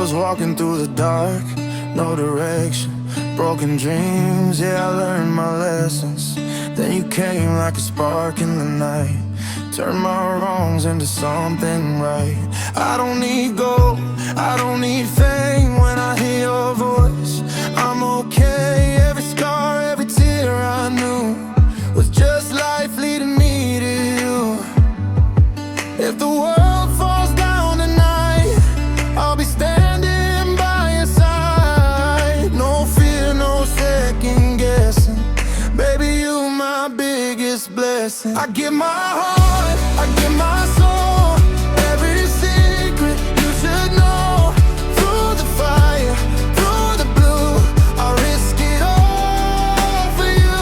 was walking through the dark, no direction, broken dreams, yeah, I learned my lessons. Then you came like a spark in the night, turned my wrongs into something right. I don't need gold, I don't need fame. When I hear your voice, I'm okay. Every scar, every tear I knew was just life leading me to you. If the world falls down tonight, I'll be standing by your side. No fear, no second guessing. Baby, you my biggest blessing. I give my heart, I give my soul, every secret you should know. Through the fire, through the blue, I'll risk it all for you.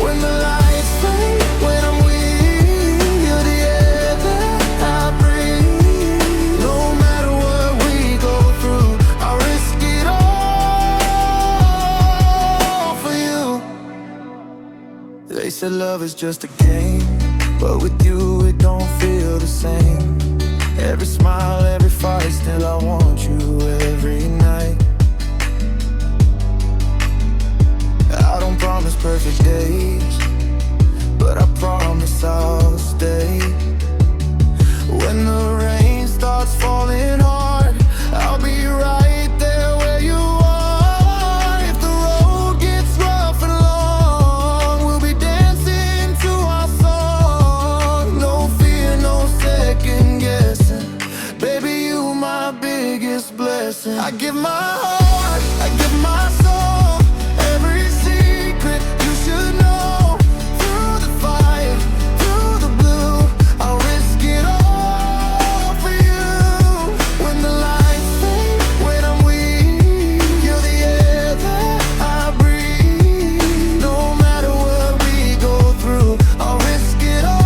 When the lights fade, when I'm weak, you're the air that I breathe. No matter what we go through, I'll risk it all for you. They said love is just a game, but with you it don't feel the same. Every smile, every fight, still I want you every night. I don't promise perfect days, but I promise I'll stay. When the rain starts falling hard, I'll be right there where you are. If the road gets rough and long, we'll be dancing to our song. No fear, no second guessing. Baby, you my biggest blessing. I give my heart, I give my soul, every secret you should know. Through the fire, through the blue, I'll risk it all for you. When the lights fade, when I'm weak, you're the air that I breathe. No matter what we go through, I'll risk it all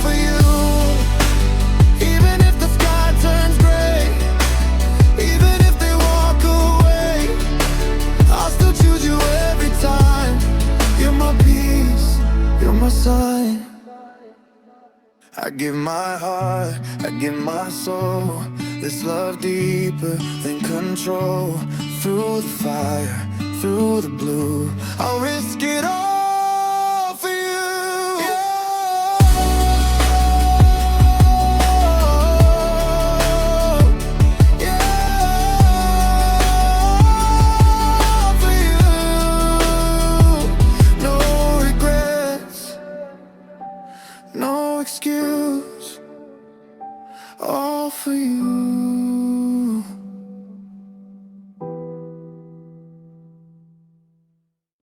for you. Even if the sky turns gray, even if they walk away, I'll still choose you every time. You're my peace, you're my sign. I give my heart, I give my soul, this love deeper than control. Through the fire, through the blue, I'll risk it all for you. Yeah, for you. No regrets, no excuse, all for you.